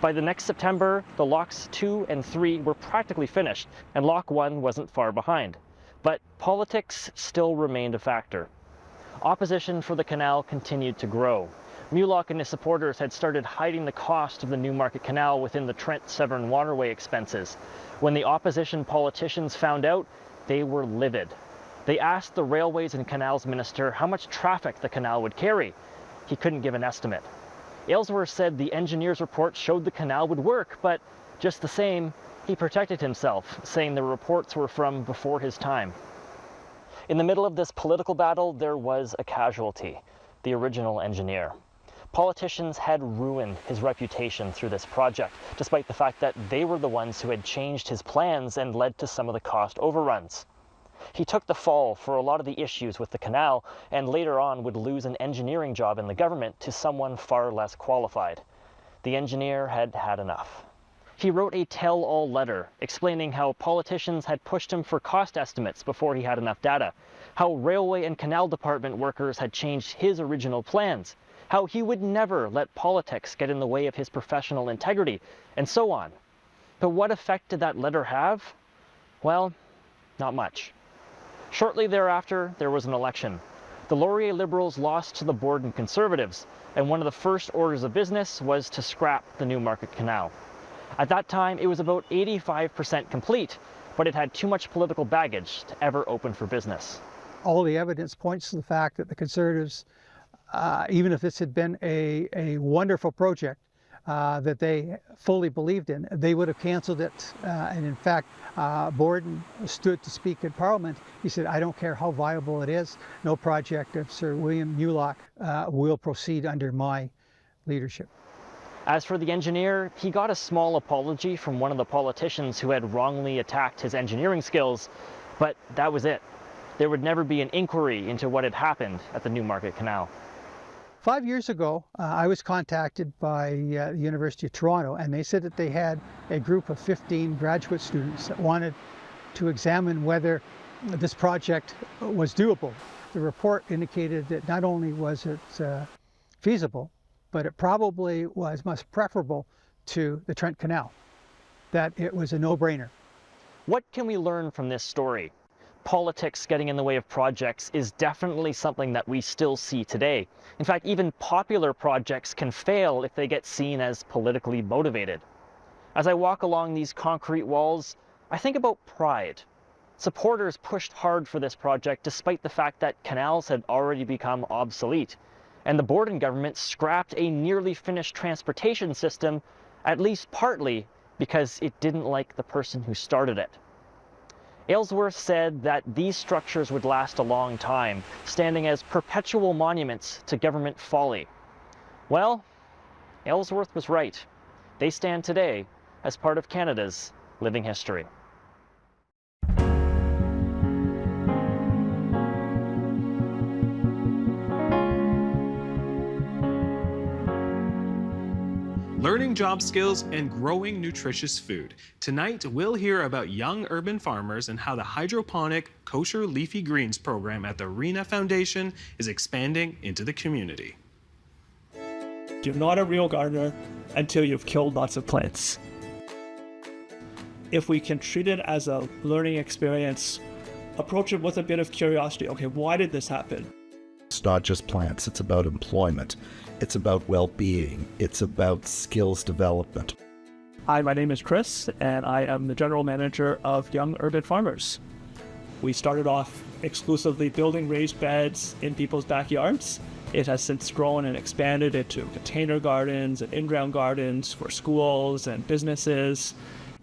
I: By the next September, the locks 2 and 3 were practically finished, and lock 1 wasn't far behind. But politics still remained a factor. Opposition for the canal continued to grow. Mulock and his supporters had started hiding the cost of the Newmarket Canal within the Trent-Severn waterway expenses. When the opposition politicians found out, they were livid. They asked the Railways and Canals Minister how much traffic the canal would carry. He couldn't give an estimate. Aylesworth said the engineer's report showed the canal would work, but just the same, he protected himself, saying the reports were from before his time. In the middle of this political battle, there was a casualty, the original engineer. Politicians had ruined his reputation through this project, despite the fact that they were the ones who had changed his plans and led to some of the cost overruns. He took the fall for a lot of the issues with the canal, and later on would lose an engineering job in the government to someone far less qualified. The engineer had had enough. He wrote a tell-all letter explaining how politicians had pushed him for cost estimates before he had enough data, how railway and canal department workers had changed his original plans, how he would never let politics get in the way of his professional integrity, and so on. But what effect did that letter have? Well, not much. Shortly thereafter, there was an election. The Laurier Liberals lost to the Borden Conservatives, and one of the first orders of business was to scrap the Newmarket Canal. At that time, it was about 85% complete, but it had too much political baggage to ever open for business.
J: All the evidence points to the fact that the Conservatives, even if this had been a wonderful project that they fully believed in, they would have cancelled it. And in fact, Borden stood to speak in Parliament. He said, "I don't care how viable it is, no project of Sir William Mulock will proceed under my leadership."
I: As for the engineer, he got a small apology from one of the politicians who had wrongly attacked his engineering skills, but that was it. There would never be an inquiry into what had happened at the Newmarket Canal.
J: 5 years ago, I was contacted by the University of Toronto, and they said that they had a group of 15 graduate students that wanted to examine whether this project was doable. The report indicated that not only was it feasible, but it probably was much preferable to the Trent Canal, that it was a no-brainer.
I: What can we learn from this story? Politics getting in the way of projects is definitely something that we still see today. In fact, even popular projects can fail if they get seen as politically motivated. As I walk along these concrete walls, I think about pride. Supporters pushed hard for this project despite the fact that canals had already become obsolete. And the Borden government scrapped a nearly finished transportation system, at least partly because it didn't like the person who started it. Aylesworth said that these structures would last a long time, standing as perpetual monuments to government folly. Well, Aylesworth was right. They stand today as part of Canada's living history.
H: Learning job skills and growing nutritious food. Tonight, we'll hear about young urban farmers and how the hydroponic Kosher leafy greens program at the Reena Foundation is expanding into the community.
D: You're not a real gardener until you've killed lots of plants. If we can treat it as a learning experience, approach it with a bit of curiosity. Okay, why did this happen?
K: It's not just plants, it's about employment. It's about well-being. It's about skills development.
D: Hi, my name is Chris, and I am the general manager of Young Urban Farmers. We started off exclusively building raised beds in people's backyards. It has since grown and expanded into container gardens and in-ground gardens for schools and businesses.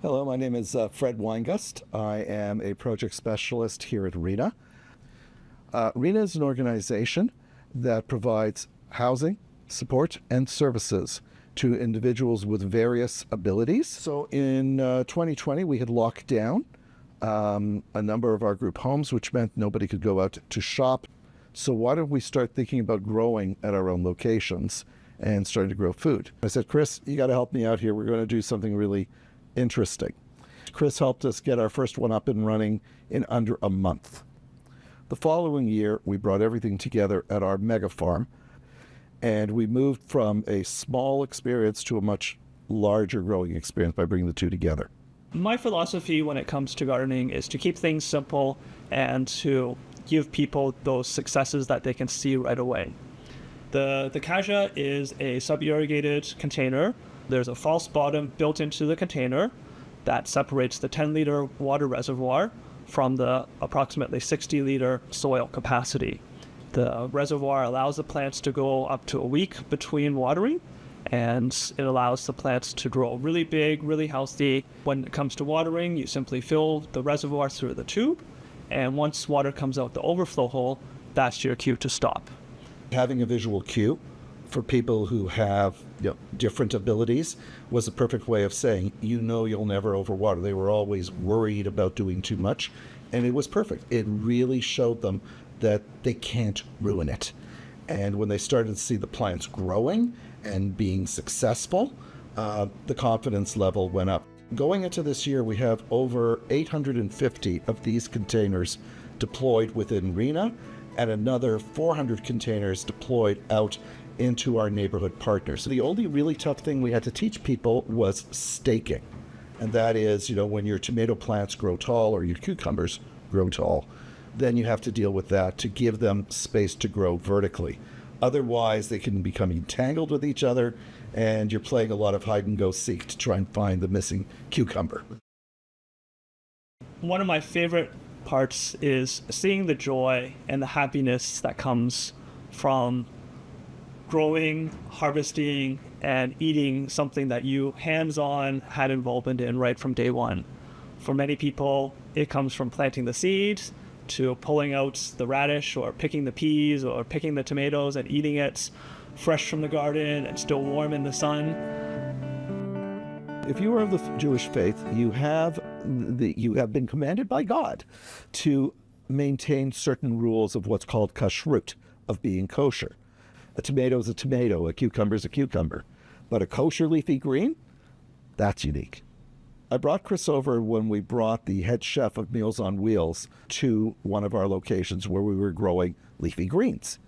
K: Hello, my name is Fred Weingust. I am a project specialist here at Reena. Reena is an organization that provides housing, support, and services to individuals with various abilities. So in 2020, we had locked down a number of our group homes, which meant nobody could go out to shop. So why don't we start thinking about growing at our own locations? and starting to grow food. I said, Chris, you got to help me out here. We're going to do something really interesting. Chris helped us get our first one up and running in under a month. The following year, we brought everything together at our mega farm, and we moved from a small experience to a much larger growing experience by bringing the two together.
D: My philosophy when it comes to gardening is to keep things simple and to give people those successes that they can see right away. The Kaja is a sub-irrigated container. There's a false bottom built into the container that separates the 10-liter water reservoir from the approximately 60-liter soil capacity. The reservoir allows the plants to go up to a week between watering, and it allows the plants to grow really big, really healthy. When it comes to watering, you simply fill the reservoir through the tube, and once water comes out the overflow hole, that's your cue to stop.
K: Having a visual cue for people who have different abilities was a perfect way of saying, you'll never overwater. They were always worried about doing too much, and it was perfect. It really showed them that they can't ruin it. And when they started to see the plants growing and being successful, the confidence level went up. Going into this year, we have over 850 of these containers deployed within Reena, and another 400 containers deployed out into our neighborhood partners. So the only really tough thing we had to teach people was staking. And that is, when your tomato plants grow tall or your cucumbers grow tall, then you have to deal with that to give them space to grow vertically. Otherwise, they can become entangled with each other, and you're playing a lot of hide and go seek to try and find the missing cucumber.
D: One of my favorite parts is seeing the joy and the happiness that comes from growing, harvesting, and eating something that you hands-on had involvement in right from day one. For many people, it comes from planting the seeds to pulling out the radish or picking the peas or picking the tomatoes and eating it fresh from the garden and still warm in the sun.
K: If you are of the Jewish faith, you have been commanded by God to maintain certain rules of what's called kashrut, of being kosher. A tomato is a tomato, a cucumber is a cucumber. But a kosher leafy green, that's unique. I brought Chris over when we brought the head chef of Meals on Wheels to one of our locations where we were growing leafy greens.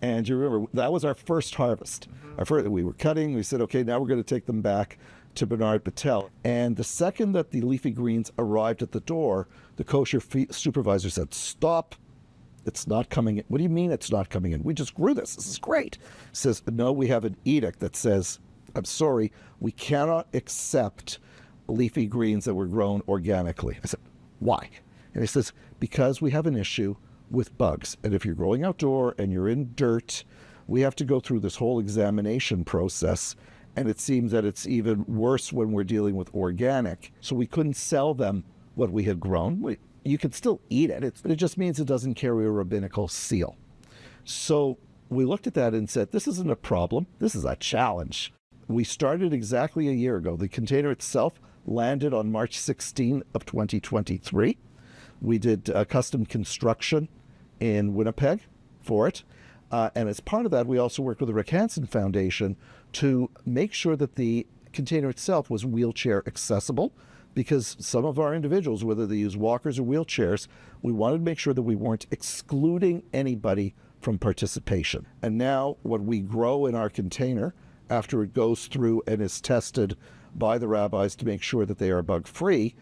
K: And you remember, that was our first harvest. We were cutting, we said, okay, now we're going to take them back to Bernard Patel. And the second that the leafy greens arrived at the door, the kosher supervisor said, stop, it's not coming in. What do you mean it's not coming in? We just grew this is great. He says, no, we have an edict that says, I'm sorry, we cannot accept leafy greens that were grown organically. I said, why? And he says, because we have an issue with bugs. And if you're growing outdoor and you're in dirt, we have to go through this whole examination process. And it seems that it's even worse when we're dealing with organic. So we couldn't sell them what we had grown. You could still eat it, but it just means it doesn't carry a rabbinical seal. So we looked at that and said, this isn't a problem, this is a challenge. We started exactly a year ago. The container itself landed on March 16 of 2023. We did custom construction in Winnipeg for it. And as part of that, we also worked with the Reena Foundation to make sure that the container itself was wheelchair accessible, because some of our individuals, whether they use walkers or wheelchairs, we wanted to make sure that we weren't excluding anybody from participation. And now what we grow in our container, after it goes through and is tested by the rabbis to make sure that they are bug-free,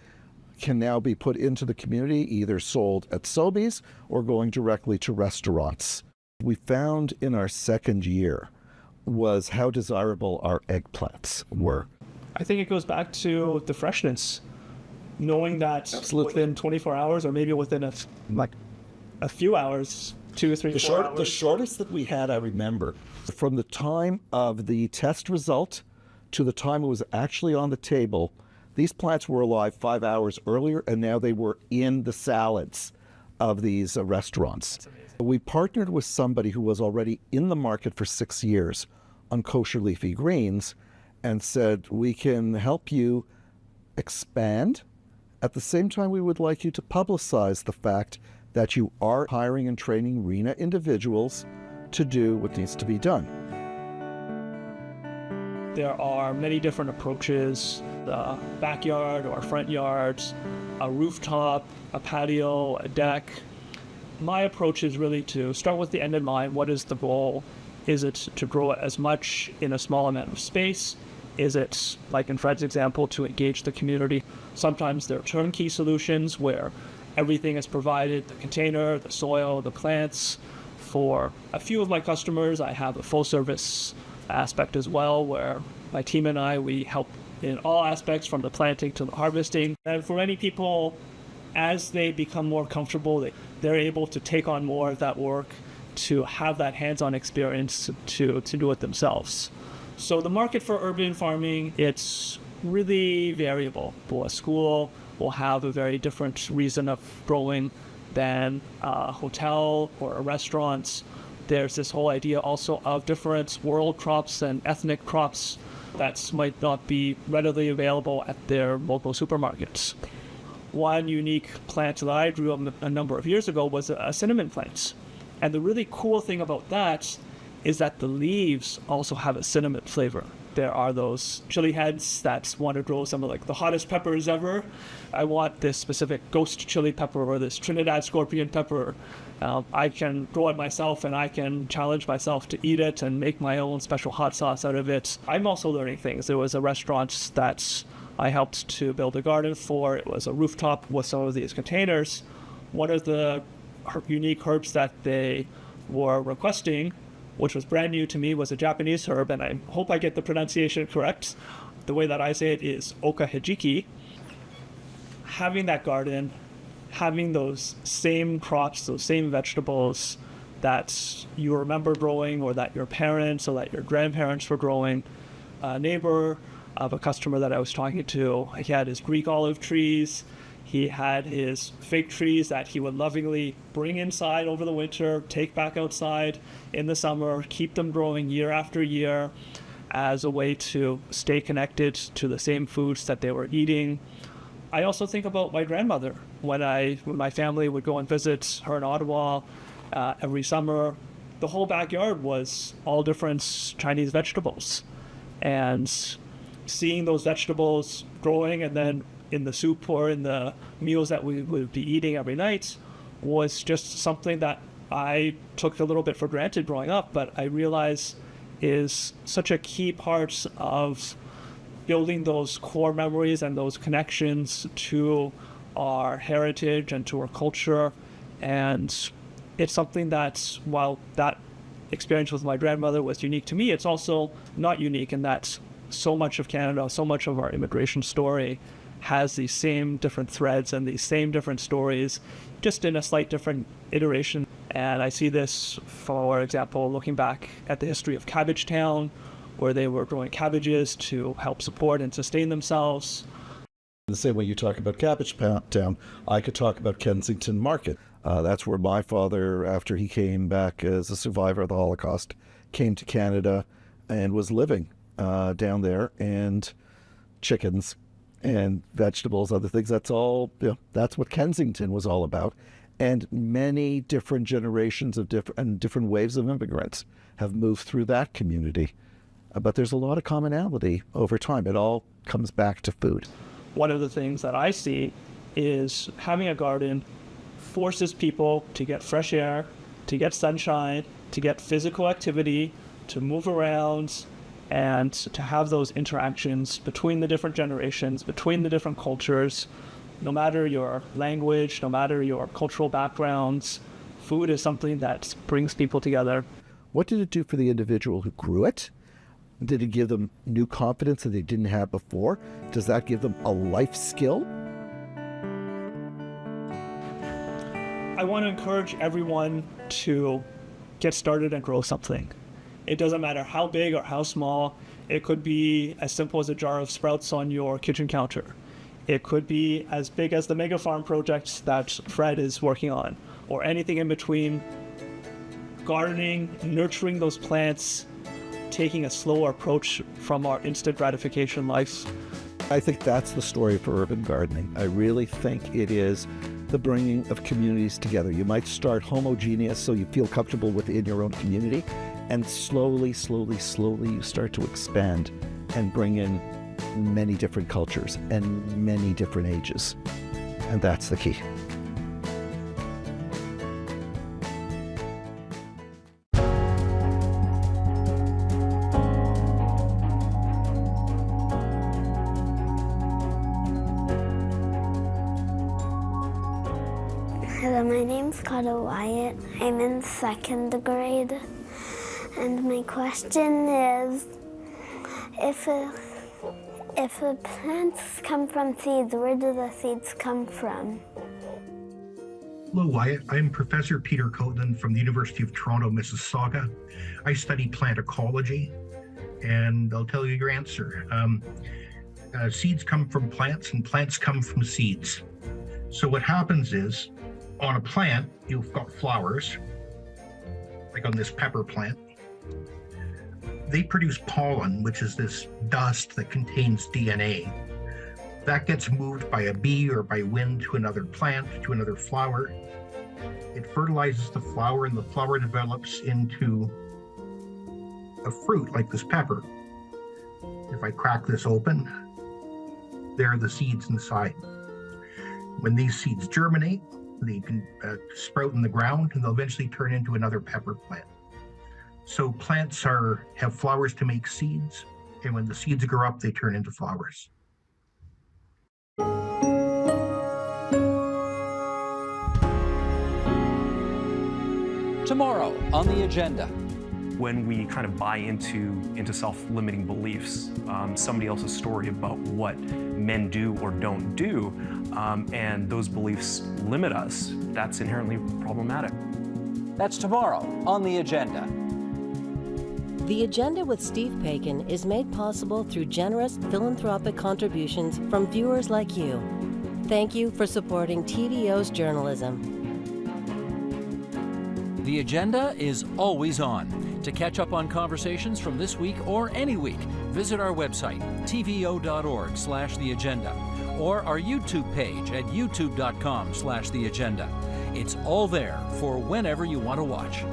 K: can now be put into the community, either sold at Sobeys or going directly to restaurants. We found in our second year was how desirable our eggplants were.
D: I think it goes back to the freshness, knowing that within 24 hours or maybe within a few hours, 2 or 3, 4 hours.
K: The shortest that we had, I remember, from the time of the test result to the time it was actually on the table, these plants were alive 5 hours earlier, and now they were in the salads of these restaurants. We partnered with somebody who was already in the market for 6 years on kosher leafy greens and said, we can help you expand. At the same time, we would like you to publicize the fact that you are hiring and training Reena individuals to do what needs to be done.
D: There are many different approaches, the backyard or front yards, a rooftop, a patio, a deck. My approach is really to start with the end in mind. What is the goal? Is it to grow as much in a small amount of space? Is it, like in Fred's example, to engage the community? Sometimes there are turnkey solutions where everything is provided, the container, the soil, the plants. For a few of my customers, I have a full service aspect as well, where my team and I, we help in all aspects from the planting to the harvesting. And for many people, as they become more comfortable, they're able to take on more of that work, to have that hands-on experience to do it themselves. So the market for urban farming, it's really variable. A school will have a very different reason of growing than a hotel or a restaurant. There's this whole idea also of different world crops and ethnic crops that might not be readily available at their local supermarkets. One unique plant that I grew a number of years ago was a cinnamon plant. And the really cool thing about that is that the leaves also have a cinnamon flavor. There are those chili heads that want to grow some of like the hottest peppers ever. I want this specific ghost chili pepper or this Trinidad scorpion pepper. I can grow it myself and I can challenge myself to eat it and make my own special hot sauce out of it. I'm also learning things. There was a restaurant that I helped to build a garden for. It was a rooftop with some of these containers. One of the unique herbs that they were requesting, which was brand new to me, was a Japanese herb, and I hope I get the pronunciation correct. The way that I say it is okahijiki. Having that garden, having those same crops, those same vegetables that you remember growing or that your parents or that your grandparents were growing. A neighbor of a customer that I was talking to, he had his Greek olive trees. He had his fig trees that he would lovingly bring inside over the winter, take back outside in the summer, keep them growing year after year as a way to stay connected to the same foods that they were eating. I also think about my grandmother. When my family would go and visit her in Ottawa every summer, the whole backyard was all different Chinese vegetables. And seeing those vegetables growing and then in the soup or in the meals that we would be eating every night was just something that I took a little bit for granted growing up, but I realize is such a key part of building those core memories and those connections to our heritage and to our culture. And it's something that, while that experience with my grandmother was unique to me, it's also not unique in that so much of Canada, so much of our immigration story has these same different threads and these same different stories, just in a slight different iteration. And I see this, for example, looking back at the history of Cabbage Town, where they were growing cabbages to help support and sustain themselves.
K: The same way you talk about Cabbage Town, I could talk about Kensington Market. That's where my father, after he came back as a survivor of the Holocaust, came to Canada and was living down there, and chickens and vegetables, other things. That's all, that's what Kensington was all about. And many different generations of different waves of immigrants have moved through that community. But there's a lot of commonality over time. It all comes back to food.
D: One of the things that I see is having a garden forces people to get fresh air, to get sunshine, to get physical activity, to move around, and to have those interactions between the different generations, between the different cultures. No matter your language, no matter your cultural backgrounds, food is something that brings people together.
K: What did it do for the individual who grew it? Did it give them new confidence that they didn't have before? Does that give them a life skill?
D: I want to encourage everyone to get started and grow something. It doesn't matter how big or how small. It could be as simple as a jar of sprouts on your kitchen counter. It could be as big as the Mega Farm project that Fred is working on, or anything in between. Gardening, nurturing those plants, taking a slower approach from our instant gratification life.
K: I think that's the story for urban gardening. I really think it is the bringing of communities together. You might start homogeneous so you feel comfortable within your own community, and slowly, slowly, slowly you start to expand and bring in many different cultures and many different ages. And that's the key.
L: Hello, my name's Wyatt. I'm in 2nd grade. And my question is, if the plants come from seeds, where do the seeds come from?
M: Hello, Wyatt. I'm Professor Peter Coatland from the University of Toronto, Mississauga. I study plant ecology, and I'll tell you your answer. Seeds come from plants, and plants come from seeds. So what happens is, on a plant, you've got flowers, like on this pepper plant. They produce pollen, which is this dust that contains DNA. That gets moved by a bee or by wind to another plant, to another flower. It fertilizes the flower, and the flower develops into a fruit like this pepper. If I crack this open, there are the seeds inside. When these seeds germinate, they can sprout in the ground, and they'll eventually turn into another pepper plant. So plants have flowers to make seeds, and when the seeds grow up, they turn into flowers.
B: Tomorrow on the agenda.
N: When we kind of buy into self-limiting beliefs, somebody else's story about what men do or don't do, and those beliefs limit us, that's inherently problematic.
B: That's tomorrow on the agenda.
A: The Agenda with Steve Paikin is made possible through generous philanthropic contributions from viewers like you. Thank you for supporting TVO's journalism.
B: The Agenda is always on. To catch up on conversations from this week or any week, visit our website, tvo.org/theagenda, or our YouTube page at youtube.com/theagenda. It's all there for whenever you want to watch.